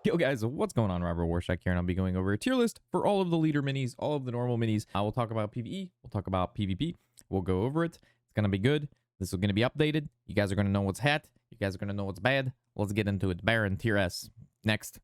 Yo guys, what's going on? Robert Warshack here, and I'll be going over a tier list for all of the leader minis, all of the normal minis. I will talk about PvE, we'll talk about PvP, we'll go over it. It's gonna be good. This is gonna be updated. You guys are gonna know what's hot. You guys are gonna know what's bad. Let's get into it. Baron, tier S. Next.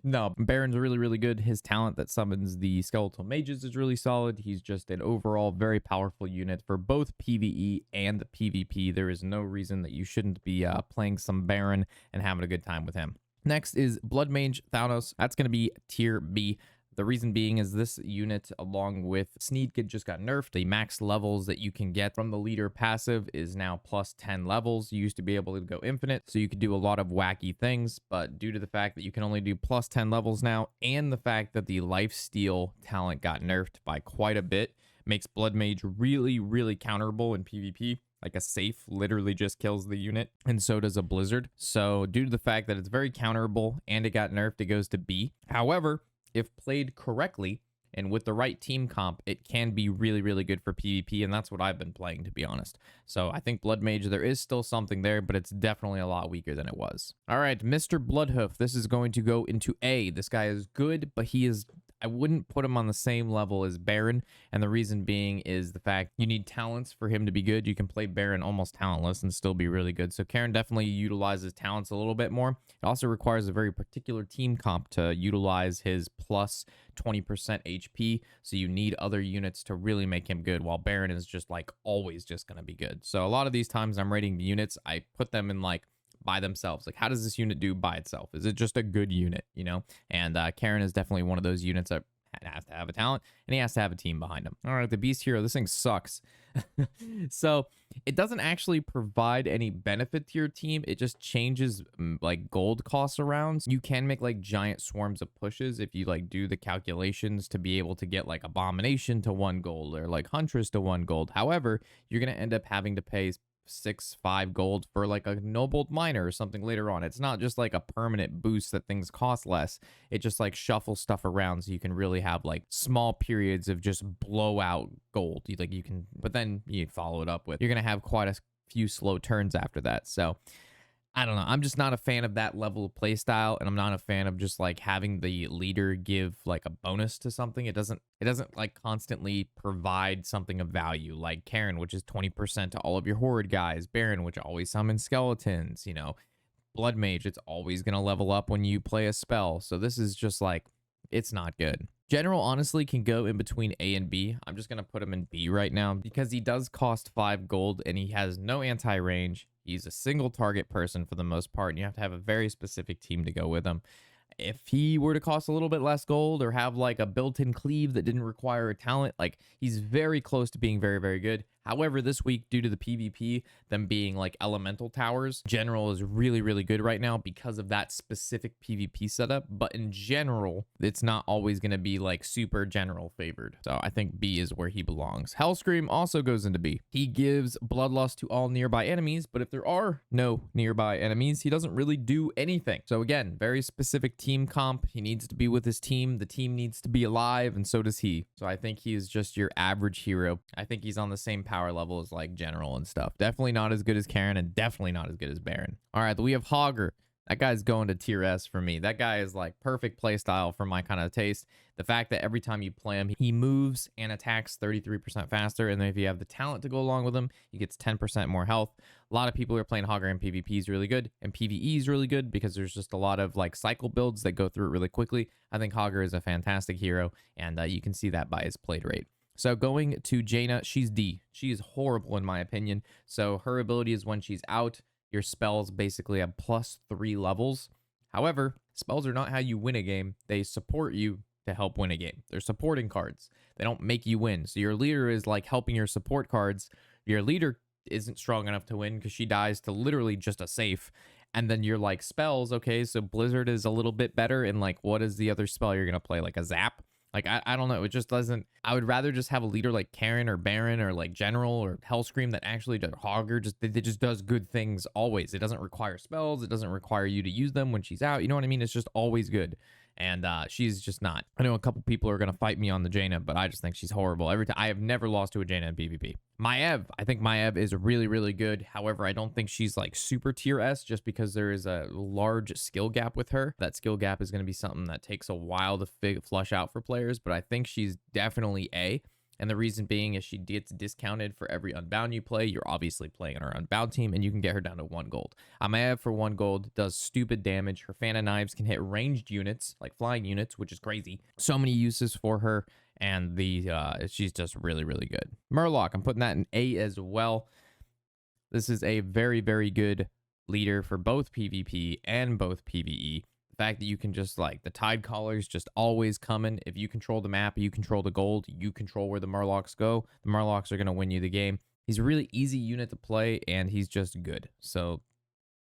No, Baron's really good. His talent that summons the skeletal mages is really solid. He's just an overall very powerful unit for both PvE and PvP. There is no reason that you shouldn't be playing some Baron and having a good time with him. Next is Blood Mage Thanos. That's going to be tier B. The reason being is this unit, along with Sneed, just got nerfed. The max levels that you can get from the leader passive is now plus 10 levels. You used to be able to go infinite, so you could do a lot of wacky things. But due to the fact that you can only do plus 10 levels now, and the fact that the lifesteal talent got nerfed by quite a bit, makes Blood Mage really counterable in PvP. Like a safe literally just kills the unit, and so does a blizzard. So due to the fact that it's very counterable and it got nerfed, it goes to B. However, if played correctly and with the right team comp, it can be really good for PvP, and that's what I've been playing, to be honest. So I think Blood Mage, there is still something there, but it's definitely a lot weaker than it was. All right, Mr. Bloodhoof, this is going to go into A. This guy is good, but he is... I wouldn't put him on the same level as Baron, and the reason being is the fact you need talents for him to be good. You can play Baron almost talentless and still be really good. So Karen definitely utilizes talents a little bit more. It also requires a very particular team comp to utilize his plus 20% HP, so you need other units to really make him good, while Baron is just like always just going to be good. So a lot of these times I'm rating the units, I put them in like by themselves. Like, how does this unit do by itself? Is it just a good unit, you know? And Karen is definitely one of those units that has to have a talent, and he has to have a team behind him. All right, the Beast Hero, this thing sucks. So it doesn't actually provide any benefit to your team. It just changes like gold costs around. You can make like giant swarms of pushes if you like do the calculations to be able to get like Abomination to 1 gold or like Huntress to 1 gold. However, you're going to end up having to pay 5 gold for like a nobled miner or something later on. It's not just like a permanent boost that things cost less. It just like shuffles stuff around, so you can really have like small periods of just blowout gold. Like you can, but then you follow it up with, you're gonna have quite a few slow turns after that. So I don't know. I'm just not a fan of that level of play style, and I'm not a fan of just like having the leader give like a bonus to something. It doesn't like constantly provide something of value, like Karen, which is 20% to all of your horde guys, Baron, which always summons skeletons, you know, Blood Mage, it's always going to level up when you play a spell. So this is just like, it's not good. General honestly can go in between A and B. I'm just going to put him in B right now because he does cost 5 gold and he has no anti-range. He's a single target person for the most part, and you have to have a very specific team to go with him. If he were to cost a little bit less gold or have like a built-in cleave that didn't require a talent, like he's very close to being very good. However, this week, due to the PvP, them being like elemental towers, general is really good right now because of that specific PvP setup. But in general, it's not always going to be like super general favored. So I think B is where he belongs. Hellscream also goes into B. He gives bloodlust to all nearby enemies, but if there are no nearby enemies, he doesn't really do anything. So again, very specific team comp. He needs to be with his team. The team needs to be alive, and so does he. So I think he is just your average hero. I think he's on the same power level as like general and stuff. Definitely not as good as Karen, and definitely not as good as Baron. All right, we have Hogger. That guy's going to tier S for me. That guy is like perfect play style for my kind of taste. The fact that every time you play him, he moves and attacks 33% faster, and then if you have the talent to go along with him, he gets 10% more health. A lot of people who are playing Hogger in PvP is really good, and PvE is really good because there's just a lot of like cycle builds that go through it really quickly. I think Hogger is a fantastic hero, and you can see that by his played rate. So going to Jaina, she's D. She is horrible in my opinion. So her ability is when she's out, your spells basically have +3 levels. However, spells are not how you win a game. They support you to help win a game. They're supporting cards. They don't make you win. So your leader is like helping your support cards. Your leader isn't strong enough to win because she dies to literally just a safe. And then you're like spells, okay, so Blizzard is a little bit better. And like, what is the other spell you're going to play? Like a Zap? Like, I don't know. It just doesn't... I would rather just have a leader like Karen or Baron or like General or Hellscream that actually does Hogger. It just does good things always. It doesn't require spells. It doesn't require you to use them when she's out. You know what I mean? It's just always good. And she's just not. I know a couple people are going to fight me on the Jaina, but I just think she's horrible. Every time I have never lost to a Jaina in PvP. Maiev, I think Maiev is really, really good. However, I don't think she's like super tier S just because there is a large skill gap with her. That skill gap is going to be something that takes a while to flush out for players, but I think she's definitely A. And the reason being is she gets discounted for every Unbound you play. You're obviously playing on our Unbound team, and you can get her down to 1 gold. Maiev for 1 gold does stupid damage. Her fan of knives can hit ranged units, like flying units, which is crazy. So many uses for her, and she's just really, really good. Murloc, I'm putting that in A as well. This is a very, very good leader for both PvP and both PvE. Fact that you can just like the tide callers just always coming. If you control the map, you control the gold, you control where the Murlocs go, the Murlocs are going to win you the game. He's a really easy unit to play, and he's just good. So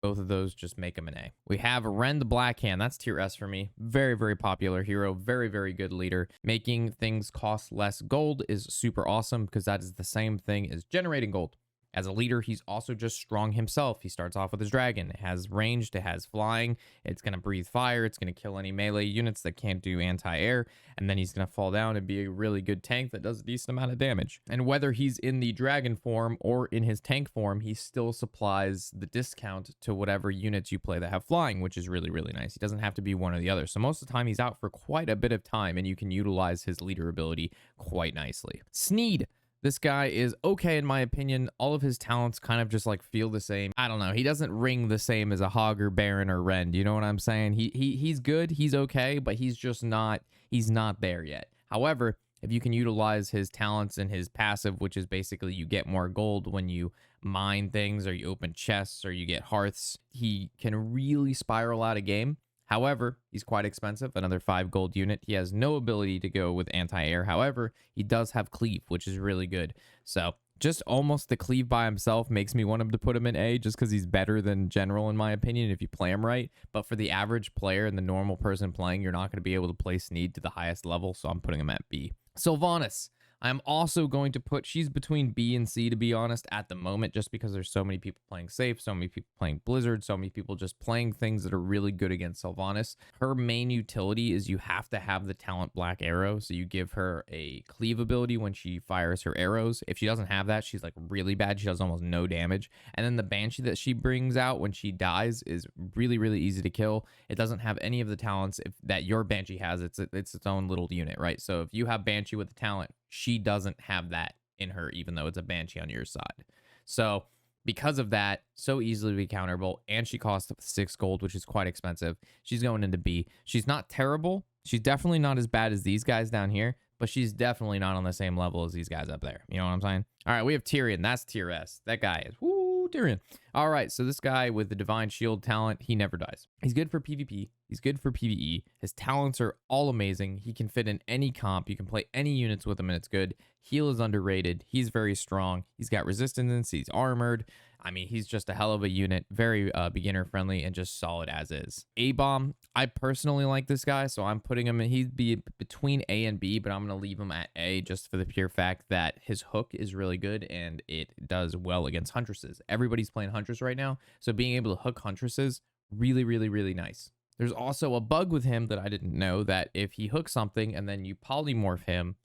both of those just make him an A. We have Ren the Blackhand. That's tier S for me. Very, very popular hero. Very, very good leader. Making things cost less gold is super awesome because that is the same thing as generating gold. As a leader, he's also just strong himself. He starts off with his dragon. It has ranged, it has flying, it's going to breathe fire, it's going to kill any melee units that can't do anti-air, and then he's going to fall down and be a really good tank that does a decent amount of damage. And whether he's in the dragon form or in his tank form, he still supplies the discount to whatever units you play that have flying, which is really, really nice. He doesn't have to be one or the other. So most of the time, he's out for quite a bit of time, and you can utilize his leader ability quite nicely. Sneed. This guy is okay in my opinion. All of his talents kind of just like feel the same. I don't know. He doesn't ring the same as a Hog or Baron or Ren. Do you know what I'm saying? He's good. He's okay, but he's just not. He's not there yet. However, if you can utilize his talents and his passive, which is basically you get more gold when you mine things or you open chests or you get hearths, he can really spiral out a game. However, he's quite expensive, another 5 gold unit. He has no ability to go with anti-air. However, he does have cleave, which is really good. So just almost the cleave by himself makes me want him to put him in A just because he's better than general in my opinion if you play him right. But for the average player and the normal person playing, you're not going to be able to play Sneed to the highest level. So I'm putting him at B. Sylvanas. I'm also going to put, she's between B and C, to be honest, at the moment, just because there's so many people playing safe, so many people playing Blizzard, so many people just playing things that are really good against Sylvanas. Her main utility is you have to have the talent Black Arrow, so you give her a cleave ability when she fires her arrows. If she doesn't have that, she's like really bad. She does almost no damage. And then the Banshee that she brings out when she dies is really, really easy to kill. It doesn't have any of the talents that your Banshee has. It's its own little unit, right? So if you have Banshee with the talent, she doesn't have that in her, even though it's a Banshee on your side. So because of that, so easily to be counterable, and she costs 6 gold, which is quite expensive. She's going into B. She's not terrible. She's definitely not as bad as these guys down here, but she's definitely not on the same level as these guys up there. You know what I'm saying? All right, we have Tyrion. That's tier S. That guy is, woo, Tyrion. All right, so this guy with the Divine Shield talent, he never dies. He's good for PvP. He's good for PvE. His talents are all amazing. He can fit in any comp. You can play any units with him, and it's good. Heal is underrated. He's very strong. He's got resistance. He's armored. I mean, he's just a hell of a unit. Very beginner friendly and just solid as is. A-Bomb, I personally like this guy, so I'm putting him in. He'd be between A and B, but I'm going to leave him at A just for the pure fact that his hook is really good and it does well against Huntresses. Everybody's playing Huntress right now, so being able to hook Huntresses, really, really, really nice. There's also a bug with him that I didn't know, that if he hooks something and then you polymorph him,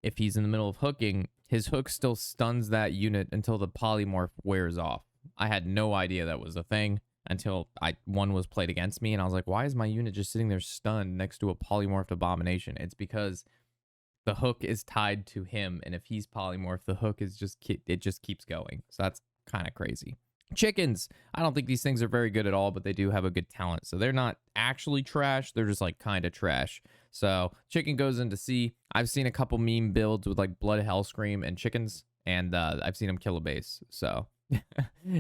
if he's in the middle of hooking, his hook still stuns that unit until the polymorph wears off. I had no idea that was a thing until one was played against me, and I was like, why is my unit just sitting there stunned next to a polymorphed abomination? It's because the hook is tied to him, and if he's polymorphed, the hook is just keeps going. So that's kind of crazy. Chickens, I don't think these things are very good at all, but they do have a good talent. So they're not actually trash. They're just like kind of trash. So chicken goes into C. I've seen a couple meme builds with like Blood Hellscream and chickens, and I've seen them kill a base. So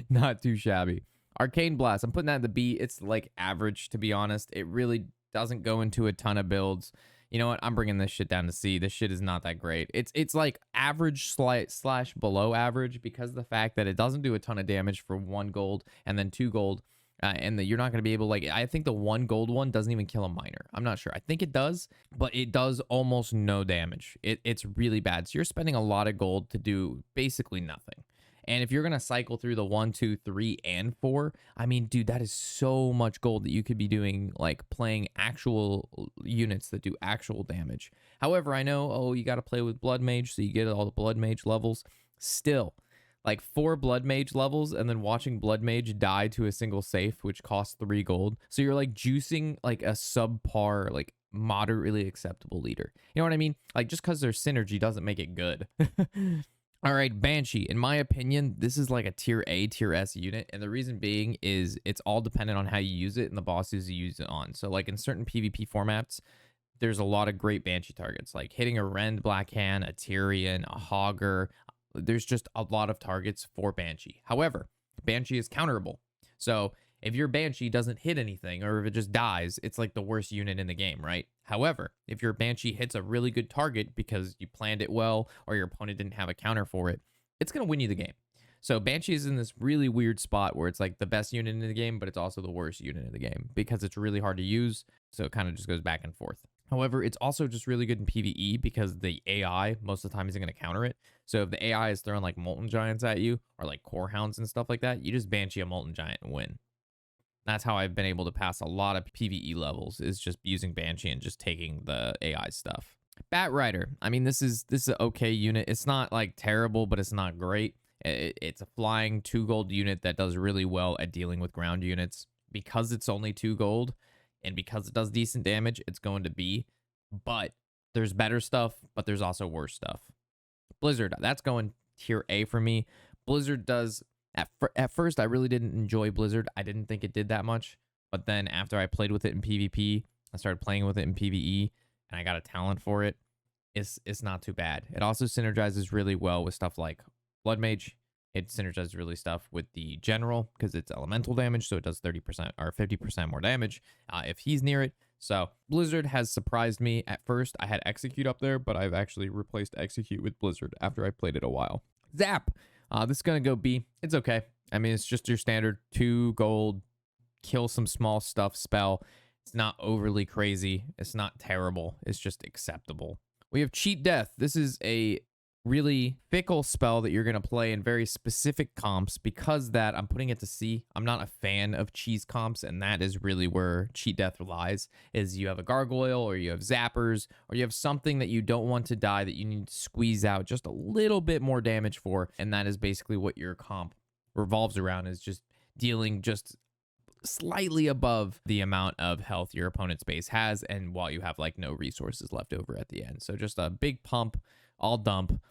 not too shabby. Arcane Blast, I'm putting that in the B. It's like average, to be honest. It really doesn't go into a ton of builds. You know what? I'm bringing this shit down to C. This shit is not that great. It's like average slash below average because of the fact that it doesn't do a ton of damage for 1 gold and then 2 gold. And you're not going to be able, like, I think the 1 gold one doesn't even kill a miner. I'm not sure. I think it does, but it does almost no damage. It's really bad. So you're spending a lot of gold to do basically nothing. And if you're going to cycle through the 1, 2, 3, and 4, I mean, dude, that is so much gold that you could be doing, like playing actual units that do actual damage. However, I know, oh, you got to play with Blood Mage, so you get all the Blood Mage levels. Still, like 4 Blood Mage levels and then watching Blood Mage die to a single safe, which costs 3 gold. So you're like juicing like a subpar, like moderately acceptable leader. You know what I mean? Like just because there's synergy doesn't make it good. All right, Banshee. In my opinion, this is like a tier A, tier S unit. And the reason being is it's all dependent on how you use it and the bosses you use it on. So like in certain PvP formats, there's a lot of great Banshee targets, like hitting a Rend Blackhand, a Tyrion, a Hogger. There's just a lot of targets for Banshee. However, Banshee is counterable. So if your Banshee doesn't hit anything or if it just dies, it's like the worst unit in the game, right? However, if your Banshee hits a really good target because you planned it well or your opponent didn't have a counter for it, it's going to win you the game. So Banshee is in this really weird spot where it's like the best unit in the game, but it's also the worst unit in the game because it's really hard to use. So it kind of just goes back and forth. However, it's also just really good in PvE because the AI most of the time isn't going to counter it. So if the AI is throwing like Molten Giants at you or like Core Hounds and stuff like that, you just Banshee a Molten Giant and win. That's how I've been able to pass a lot of PvE levels, is just using Banshee and just taking the AI stuff. Bat Rider. I mean, this is an okay unit. It's not like terrible, but it's not great. It's a flying 2 gold unit that does really well at dealing with ground units. Because it's only 2 gold and because it does decent damage, it's going to be. But there's better stuff, but there's also worse stuff. Blizzard, that's going tier A for me. Blizzard does... At first, I really didn't enjoy Blizzard. I didn't think it did that much. But then after I played with it in PvP, I started playing with it in PvE, and I got a talent for it. It's not too bad. It also synergizes really well with stuff like Blood Mage. It synergizes really stuff with the General because it's elemental damage, so it does 30% or 50% more damage if he's near it. So Blizzard has surprised me. At first, I had Execute up there, but I've actually replaced Execute with Blizzard after I played it a while. Zap! This is going to go B. It's okay. I mean, it's just your standard 2 gold, kill some small stuff spell. It's not overly crazy. It's not terrible. It's just acceptable. We have Cheat Death. This is a really fickle spell that you're going to play in very specific comps. Because that, I'm putting it to C. I'm not a fan of cheese comps, and that is really where Cheat Death lies, is you have a gargoyle or you have zappers or you have something that you don't want to die that you need to squeeze out just a little bit more damage for, and that is basically what your comp revolves around, is just dealing just slightly above the amount of health your opponent's base has, and while you have like no resources left over at the end. So just a big pump, all dump.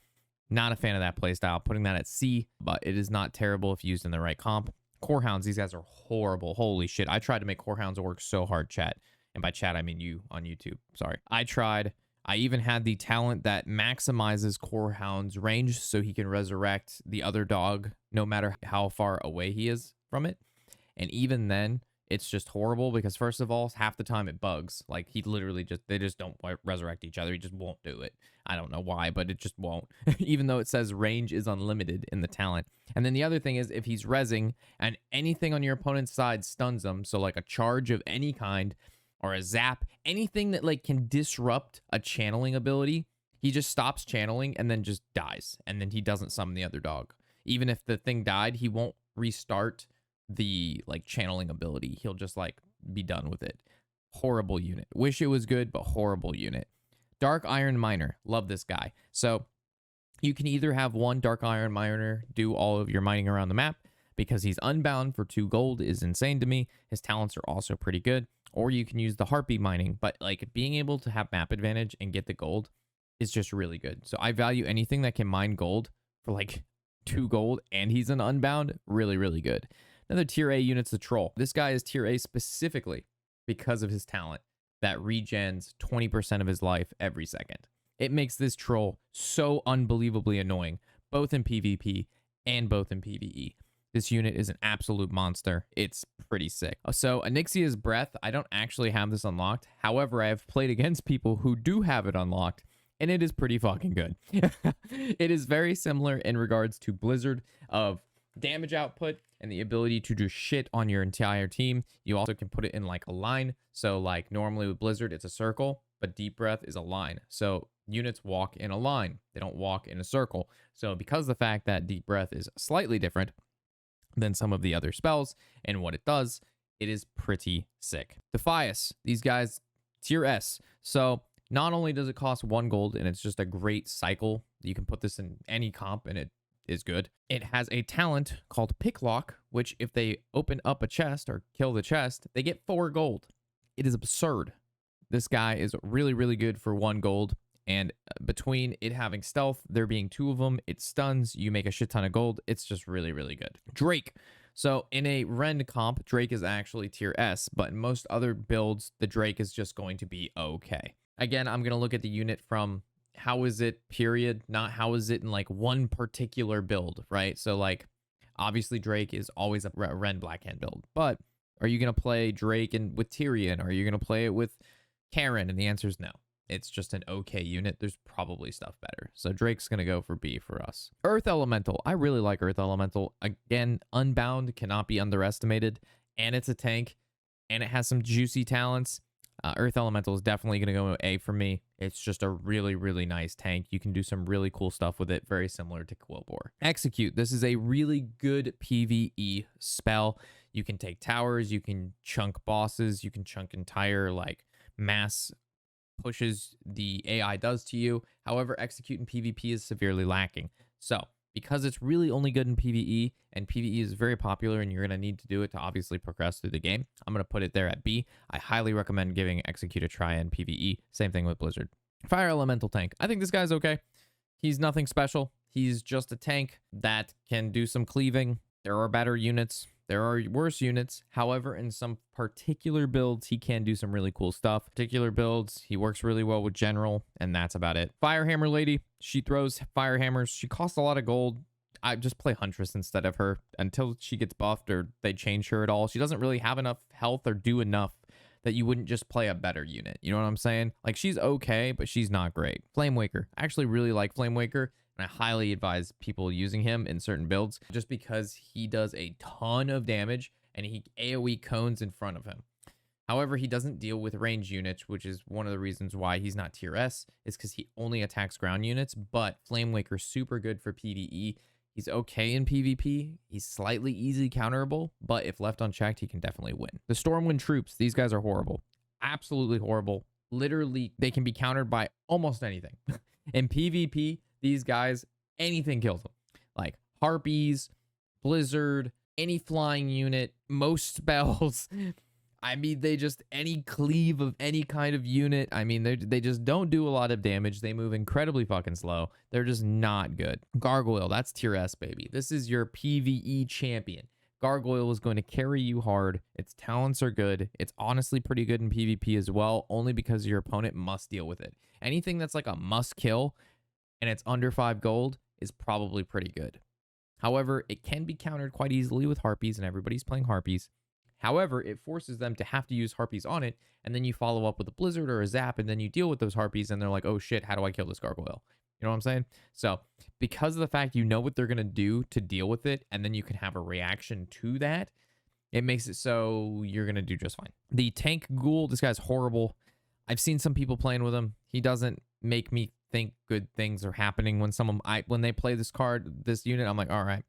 Not a fan of that playstyle. Putting that at C, but it is not terrible if used in the right comp. Core Hounds, these guys are horrible. Holy shit. I tried to make Core Hounds work so hard, chat. And by chat, I mean you on YouTube. Sorry. I tried. I even had the talent that maximizes Core Hound's range so he can resurrect the other dog no matter how far away he is from it. And even then, it's just horrible because first of all, half the time it bugs. Like he literally they just don't resurrect each other. He just won't do it. I don't know why, but it just won't. Even though it says range is unlimited in the talent. And then the other thing is if he's rezzing and anything on your opponent's side stuns him, so like a charge of any kind or a zap, anything that like can disrupt a channeling ability, he just stops channeling and then just dies. And then he doesn't summon the other dog. Even if the thing died, he won't restart the like channeling ability. He'll just like be done with it. Horrible unit. Wish it was good, but horrible unit. Dark Iron Miner. Love this guy. So you can either have one Dark Iron Miner do all of your mining around the map because he's unbound for 2 gold is insane to me. His talents are also pretty good. Or you can use the Harpy mining, but like being able to have map advantage and get the gold is just really good. So I value anything that can mine gold for like 2 gold and he's an unbound. Really, really good. Another tier A unit's the Troll. This guy is tier A specifically because of his talent that regens 20% of his life every second. It makes this Troll so unbelievably annoying, both in PvP and both in PvE. This unit is an absolute monster. It's pretty sick. So Onyxia's Breath, I don't actually have this unlocked. However, I have played against people who do have it unlocked, and it is pretty fucking good. It is very similar in regards to Blizzard of damage output and the ability to do shit on your entire team. You also can put it in like a line. So like normally with Blizzard, it's a circle, but Deep Breath is a line. So units walk in a line. They don't walk in a circle. So because of the fact that Deep Breath is slightly different than some of the other spells and what it does, it is pretty sick. Defias, these guys, tier S. So not only does it cost 1 gold, and it's just a great cycle, you can put this in any comp and it is good. It has a talent called Picklock, which if they open up a chest or kill the chest, they get 4 gold. It is absurd. This guy is really, really good for 1 gold. And between it having stealth, there being 2 of them, it stuns, you make a shit ton of gold. It's just really, really good. Drake. So in a Rend comp, Drake is actually tier S, but in most other builds, the Drake is just going to be okay. Again, I'm going to look at the unit from how is it period, not how is it in like one particular build, right? So like obviously Drake is always a Rend Blackhand build, but are you going to play Drake and with Tyrion? Are you going to play it with Karen? And the answer is no. It's just an okay unit. There's probably stuff better. So Drake's going to go for B for us. Earth Elemental. I really like Earth Elemental. Again, Unbound cannot be underestimated. And it's a tank. And it has some juicy talents. Earth Elemental is definitely going to go A for me. It's just a really, really nice tank. You can do some really cool stuff with it. Very similar to Quillbore. Execute. This is a really good PvE spell. You can take towers. You can chunk bosses. You can chunk entire like mass pushes the AI does to you. However, Execute in PvP is severely lacking. So because it's really only good in PvE, and PvE is very popular and you're going to need to do it to obviously progress through the game, I'm going to put it there at B. I highly recommend giving Execute a try in PvE. Same thing with Blizzard. Fire Elemental tank. I think this guy's okay. He's nothing special. He's just a tank that can do some cleaving. There are better units. There are worse units. However, in some particular builds, he can do some really cool stuff. Particular builds, he works really well with General, and that's about it. Firehammer Lady, she throws fire hammers. She costs a lot of gold. I just play Huntress instead of her until she gets buffed or they change her at all. She doesn't really have enough health or do enough that you wouldn't just play a better unit. You know what I'm saying? Like, she's okay, but she's not great. Flamewaker. I actually really like Flamewaker. And I highly advise people using him in certain builds just because he does a ton of damage and he AoE cones in front of him. However, he doesn't deal with range units, which is one of the reasons why he's not tier S, is because he only attacks ground units. But Flamewaker's super good for PvE. He's okay in PvP. He's slightly easy counterable, but if left unchecked, he can definitely win. The Stormwind troops, these guys are horrible. Absolutely horrible. Literally, they can be countered by almost anything. In PvP, these guys, anything kills them. Like Harpies, Blizzard, any flying unit, most spells. I mean, they just, any cleave of any kind of unit. I mean, they just don't do a lot of damage. They move incredibly fucking slow. They're just not good. Gargoyle, that's tier S, baby. This is your PvE champion. Gargoyle is going to carry you hard. Its talents are good. It's honestly pretty good in PvP as well, only because your opponent must deal with it. Anything that's like a must kill and it's under 5 gold is probably pretty good. However, it can be countered quite easily with Harpies, and everybody's playing Harpies. However, it forces them to have to use Harpies on it, and then you follow up with a Blizzard or a Zap, and then you deal with those Harpies, and they're like, oh shit, how do I kill this Gargoyle? You know what I'm saying? So, because of the fact you know what they're going to do to deal with it, and then you can have a reaction to that, it makes it so you're going to do just fine. The Tank Ghoul, this guy's horrible. I've seen some people playing with him. He doesn't make me think good things are happening when they play this card, this unit. I'm like, all right,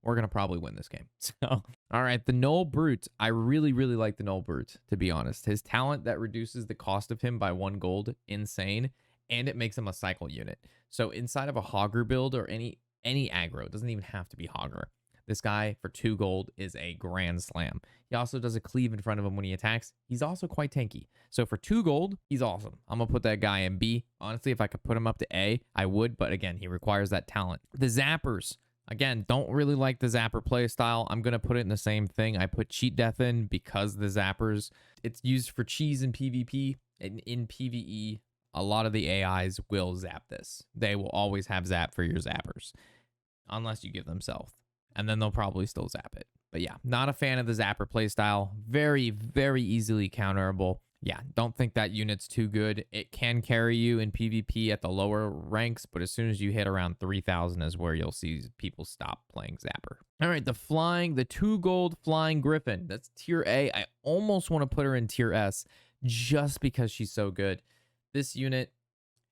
we're gonna probably win this game. So, all right, the Null Brute. I really, really like the Null Brute, to be honest. His talent that reduces the cost of him by 1 gold, insane, and it makes him a cycle unit. So inside of a Hogger build or any aggro, it doesn't even have to be Hogger. This guy for 2 gold is a grand slam. He also does a cleave in front of him when he attacks. He's also quite tanky. So for 2 gold, he's awesome. I'm going to put that guy in B. Honestly, if I could put him up to A, I would. But again, he requires that talent. The Zappers. Again, don't really like the Zapper playstyle. I'm going to put it in the same thing. I put Cheat Death in because the Zappers, it's used for cheese in PvP. And in PvE, a lot of the AIs will zap this. They will always have zap for your Zappers. Unless you give them stealth. And then they'll probably still zap it. But yeah, not a fan of the Zapper playstyle. Very, very easily counterable. Yeah, don't think that unit's too good. It can carry you in PvP at the lower ranks, but as soon as you hit around 3,000 is where you'll see people stop playing Zapper. All right, the 2 gold Flying Griffin. That's tier A. I almost want to put her in tier S just because she's so good. This unit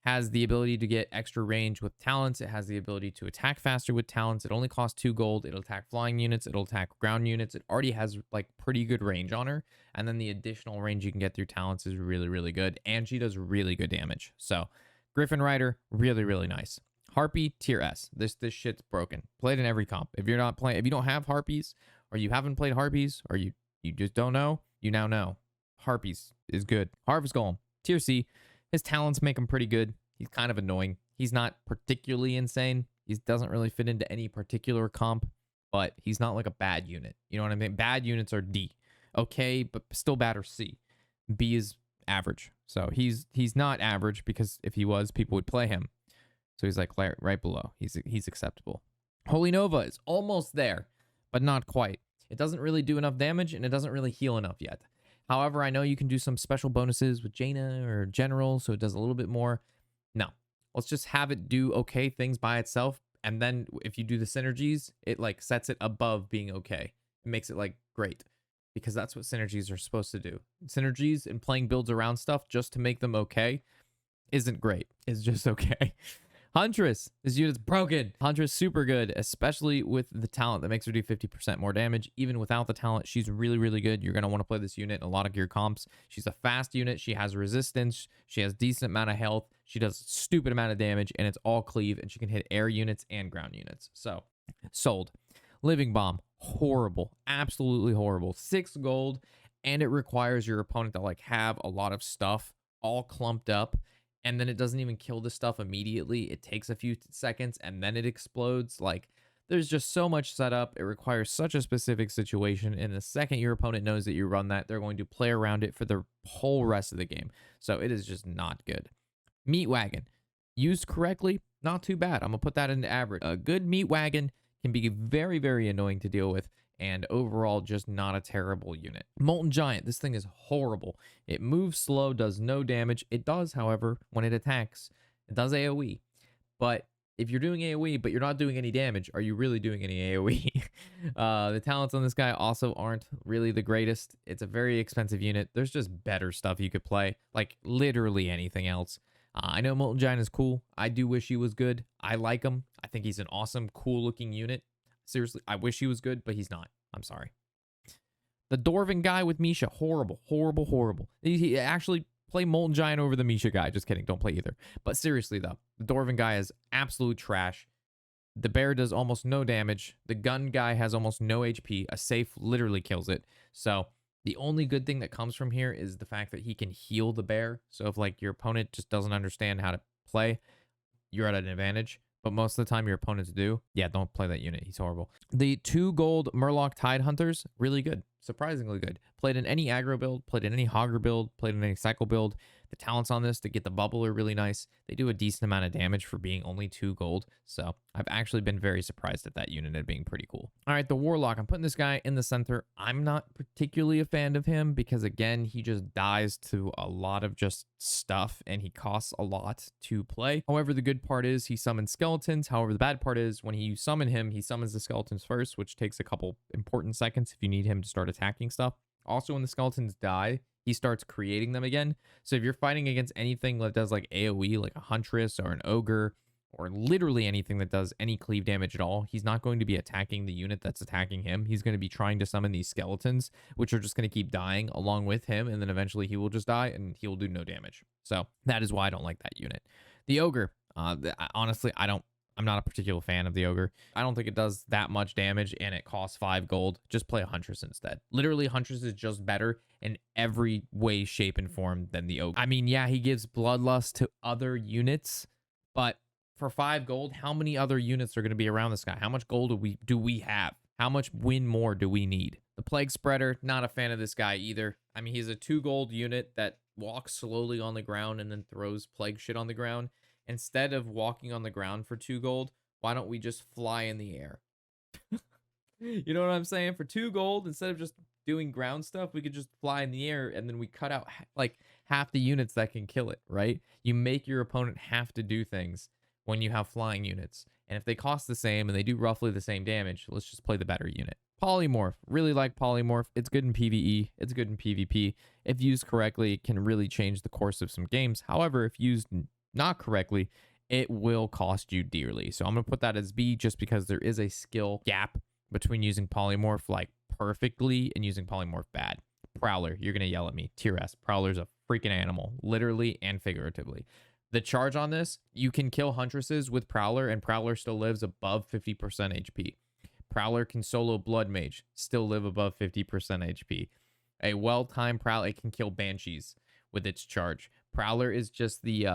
Has the ability to get extra range with talents. It has the ability to attack faster with talents. It only costs 2 gold. It'll attack flying units. It'll attack ground units. It already has like pretty good range on her. And then the additional range you can get through talents is really, really good. And she does really good damage. So Griffin Rider, really, really nice. Harpy, tier S. This shit's broken. Played in every comp. If you're not playing, if you don't have Harpies, or you haven't played Harpies, or you just don't know, you now know. Harpies is good. Harvest Golem, tier C. His talents make him pretty good. He's kind of annoying. He's not particularly insane. He doesn't really fit into any particular comp, but he's not like a bad unit. You know what I mean? Bad units are D. Okay, but still bad or C. B is average. So he's not average, because if he was, people would play him. So he's like right below. He's acceptable. Holy Nova is almost there, but not quite. It doesn't really do enough damage, and it doesn't really heal enough yet. However, I know you can do some special bonuses with Jaina or General, so it does a little bit more. No, let's just have it do okay things by itself. And then if you do the synergies, it like sets it above being okay. It makes it like great, because that's what synergies are supposed to do. Synergies and playing builds around stuff just to make them okay isn't great. It's just okay. Huntress, this unit's broken. Huntress super good, especially with the talent that makes her do 50% more damage. Even without the talent, she's really, really good. You're going to want to play this unit in a lot of gear comps. She's a fast unit. She has resistance. She has decent amount of health. She does stupid amount of damage, and it's all cleave, and she can hit air units and ground units. So, sold. Living Bomb, horrible. Absolutely horrible. 6 gold, and it requires your opponent to like have a lot of stuff all clumped up. And then it doesn't even kill the stuff immediately. It takes a few seconds and then it explodes. Like, there's just so much setup. It requires such a specific situation. And the second your opponent knows that you run that, they're going to play around it for the whole rest of the game. So it is just not good. Meat Wagon, used correctly, not too bad. I'm going to put that into average. A good Meat Wagon can be very, very annoying to deal with, and overall just not a terrible unit. Molten Giant, this thing is horrible. It moves slow, does no damage. It does, however, when it attacks. It does AoE. But if you're doing AoE, but you're not doing any damage, are you really doing any AoE? The talents on this guy also aren't really the greatest. It's a very expensive unit. There's just better stuff you could play, like literally anything else. I know Molten Giant is cool. I do wish he was good. I like him. I think he's an awesome, cool-looking unit. Seriously, I wish he was good, but he's not. I'm sorry. The Dwarven guy with Misha, horrible, horrible, horrible. He actually play Molten Giant over the Misha guy. Just kidding, don't play either. But seriously, though, the Dwarven guy is absolute trash. The bear does almost no damage. The gun guy has almost no HP. A safe literally kills it. So the only good thing that comes from here is the fact that he can heal the bear. So if like your opponent just doesn't understand how to play, you're at an advantage. But most of the time your opponents do. Yeah, don't play that unit. He's horrible. The 2 gold Murloc Tide Hunters, really good. Surprisingly good. Played in any aggro build, played in any Hogger build, played in any cycle build. The talents on this to get the bubble are really nice. They do a decent amount of damage for being only 2 gold. So I've actually been very surprised at that unit being pretty cool. All right, the Warlock. I'm putting this guy in the center. I'm not particularly a fan of him because, again, he just dies to a lot of just stuff and he costs a lot to play. However, the good part is he summons skeletons. However, the bad part is when you summon him, he summons the skeletons first, which takes a couple important seconds if you need him to start attacking stuff. Also, when the skeletons die, he starts creating them again. So if you're fighting against anything that does like AoE, like a Huntress or an Ogre, or literally anything that does any cleave damage at all, he's not going to be attacking the unit that's attacking him. He's going to be trying to summon these skeletons, which are just going to keep dying along with him, and then eventually he will just die and he will do no damage. So that is why I don't like that unit. The Ogre, honestly, I'm not a particular fan of the Ogre. I don't think it does that much damage and it costs 5 gold. Just play a Huntress instead. Literally, Huntress is just better in every way, shape, and form than the Ogre. I mean, yeah, he gives Bloodlust to other units, but for 5 gold, how many other units are going to be around this guy? How much gold do we have? How much win more do we need? The Plague Spreader, not a fan of this guy either. I mean, he's a 2 gold unit that walks slowly on the ground and then throws plague shit on the ground. Instead of walking on the ground for 2 gold, why don't we just fly in the air? You know what I'm saying? For 2 gold, instead of just doing ground stuff, we could just fly in the air and then we cut out like half the units that can kill it, right? You make your opponent have to do things when you have flying units. And if they cost the same and they do roughly the same damage, let's just play the better unit. Polymorph. Really like Polymorph. It's good in PvE. It's good in PvP. If used correctly, it can really change the course of some games. However, if used not correctly, it will cost you dearly. So I'm going to put that as B just because there is a skill gap between using polymorph like perfectly and using polymorph bad. Prowler, you're going to yell at me. Tier S. Prowler's a freaking animal, literally and figuratively. The charge on this, you can kill Huntresses with Prowler, and Prowler still lives above 50% HP. Prowler can solo Blood Mage, still live above 50% HP. A well-timed Prowler, it can kill Banshees with its charge. Prowler is just the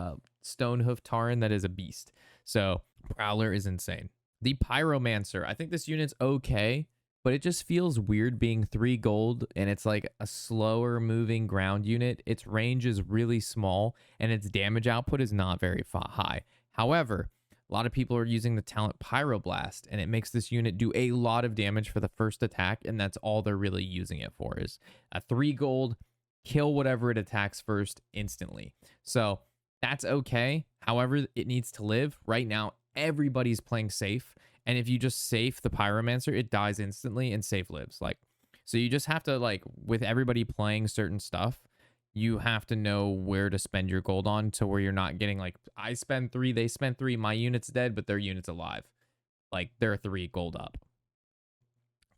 Stonehoof Tauren that is a beast. So Prowler is insane. The Pyromancer, I think this unit's okay, but it just feels weird being 3 gold and it's like a slower moving ground unit. Its range is really small and its damage output is not very high. However, a lot of people are using the talent Pyroblast, and it makes this unit do a lot of damage for the first attack, and that's all they're really using it for, is a 3 gold, kill whatever it attacks first instantly. So that's okay. However, it needs to live. Right now, everybody's playing safe, and if you just safe the Pyromancer, it dies instantly and safe lives. Like, so you just have to, like, with everybody playing certain stuff, you have to know where to spend your gold on to where you're not getting like, I spend 3, they spend 3, my unit's dead, but their unit's alive. Like, they're 3 gold up.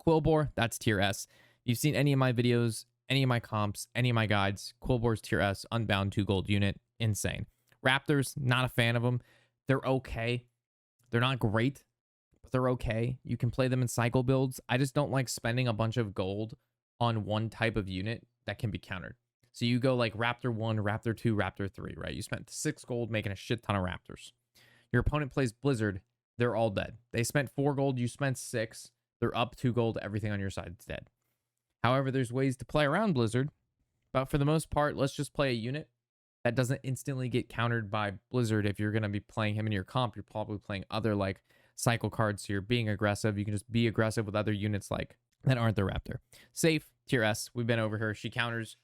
Quillbore, that's tier S. You've seen any of my videos, any of my comps, any of my guides. Quillbore's tier S, unbound 2 gold unit, insane. Raptors, not a fan of them. They're okay. They're not great, but they're okay. You can play them in cycle builds. I just don't like spending a bunch of gold on one type of unit that can be countered. So you go like Raptor 1, Raptor 2, Raptor 3, right? You spent 6 gold making a shit ton of Raptors. Your opponent plays Blizzard, they're all dead. They spent 4 gold, you spent 6. They're up 2 gold, everything on your side is dead. However, there's ways to play around Blizzard, but for the most part, let's just play a unit that doesn't instantly get countered by Blizzard. If you're going to be playing him in your comp, you're probably playing other like cycle cards, so you're being aggressive. You can just be aggressive with other units like that aren't the Raptor. Safe, tier S, we've been over her. She counters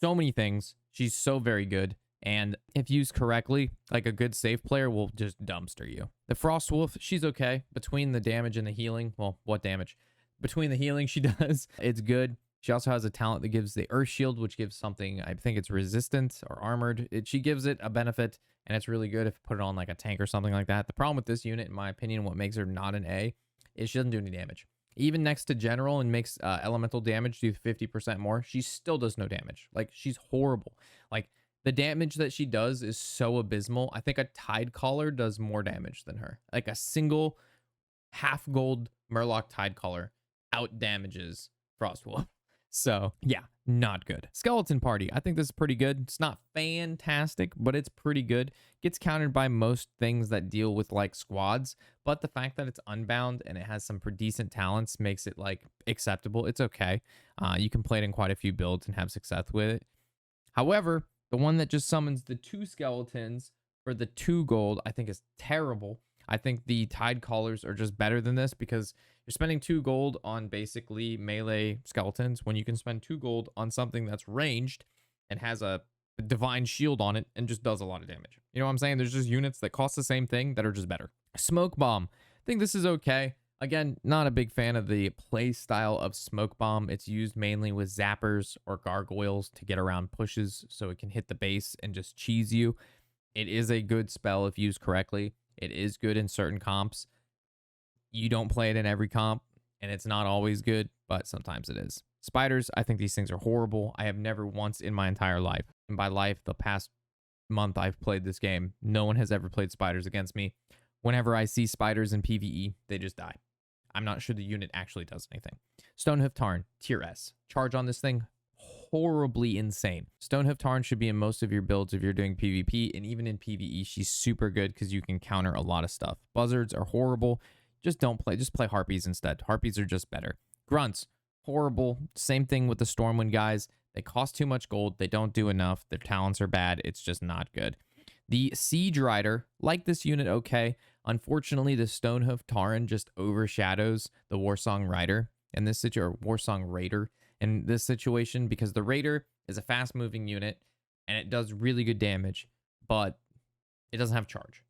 so many things. She's so very good, and if used correctly, like a good safe player will just dumpster you. The Frost Wolf, she's okay. Between the damage and the healing, well, what damage? Between the healing she does, it's good. She also has a talent that gives the Earth Shield, which gives something, I think it's resistant or armored. She gives it a benefit, and it's really good if you put it on like a tank or something like that. The problem with this unit, in my opinion, what makes her not an A, is she doesn't do any damage. Even next to general and makes elemental damage do 50% more, she still does no damage. Like, she's horrible. Like, the damage that she does is so abysmal. I think a Tidecaller does more damage than her. Like, a single half gold Murloc Tidecaller out damages Frostwolf. So yeah, not good. Skeleton Party, I think this is pretty good. It's not fantastic, but it's pretty good. Gets countered by most things that deal with like squads, but the fact that it's unbound and it has some pretty decent talents makes it like acceptable. It's okay. You can play it in quite a few builds and have success with it. However, the one that just summons the 2 skeletons for the 2 gold, I think is terrible. I think the Tidecallers are just better than this because you're spending 2 gold on basically melee skeletons when you can spend 2 gold on something that's ranged and has a divine shield on it and just does a lot of damage. You know what I'm saying? There's just units that cost the same thing that are just better. Smoke Bomb. I think this is okay. Again, not a big fan of the play style of Smoke Bomb. It's used mainly with zappers or gargoyles to get around pushes so it can hit the base and just cheese you. It is a good spell if used correctly. It is good in certain comps. You don't play it in every comp, and it's not always good, but sometimes it is. Spiders, I think these things are horrible. I have never once in my entire life, and by life, the past month I've played this game, no one has ever played spiders against me. Whenever I see spiders in PvE, they just die. I'm not sure the unit actually does anything. Stonehoof Tauren, tier S. Charge on this thing, horribly insane. Stonehoof Tauren should be in most of your builds if you're doing PvP, and even in PvE, she's super good because you can counter a lot of stuff. Buzzards are horrible. Just don't play. Just play Harpies instead. Harpies are just better. Grunts, horrible. Same thing with the Stormwind guys. They cost too much gold. They don't do enough. Their talents are bad. It's just not good. The Siege Rider, like this unit, okay. Unfortunately, the Stonehoof Tauren just overshadows the Warsong Rider in this situation, or Warsong Raider in this situation, because the Raider is a fast-moving unit and it does really good damage, but it doesn't have charge.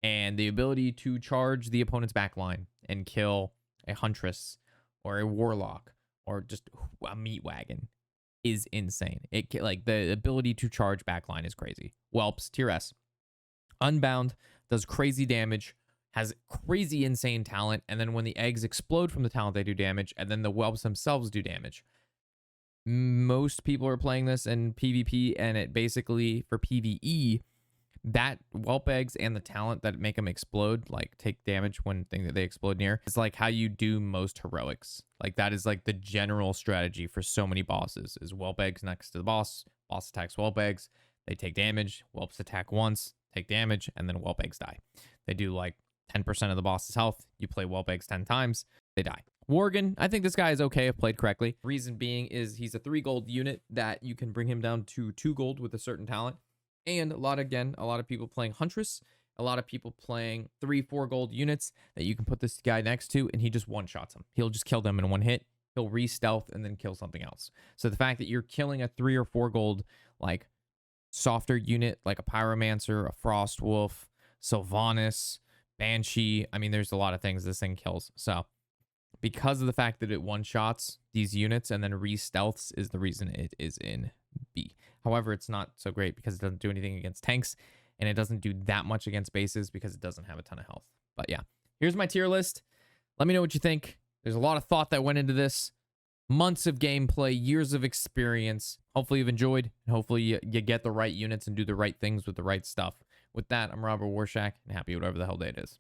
And the ability to charge the opponent's backline and kill a Huntress or a Warlock or just a Meat Wagon is insane. It like the ability to charge backline is crazy. Whelps, tier S. Unbound, does crazy damage, has crazy insane talent, and then when the eggs explode from the talent, they do damage, and then the whelps themselves do damage. Most people are playing this in PvP, and it basically, for PvE, that whelp eggs and the talent that make them explode, like take damage when they explode near, it's like how you do most heroics. Like that is like the general strategy for so many bosses, is whelp eggs next to the boss attacks whelp eggs, they take damage, whelps attack once, take damage, and then whelp eggs die. They do like 10% of the boss's health. You play whelp eggs 10 times, they die. Worgen, I think this guy is okay if played correctly. Reason being is he's a 3 gold unit that you can bring him down to 2 gold with a certain talent. And a lot of people playing Huntress, a lot of people playing 3-4 gold units that you can put this guy next to, and he just one-shots them. He'll just kill them in one hit. He'll re-stealth and then kill something else. So the fact that you're killing a 3 or 4 gold, like, softer unit, like a Pyromancer, a Frost Wolf, Sylvanas, Banshee, I mean, there's a lot of things this thing kills. So because of the fact that it one-shots these units and then re-stealths is the reason it is in B. However, it's not so great because it doesn't do anything against tanks, and it doesn't do that much against bases because it doesn't have a ton of health. But yeah, here's my tier list. Let me know what you think. There's a lot of thought that went into this. Months of gameplay, years of experience. Hopefully you've enjoyed, and hopefully you get the right units and do the right things with the right stuff. With that, I'm Robert Warshack, and happy whatever the hell day it is.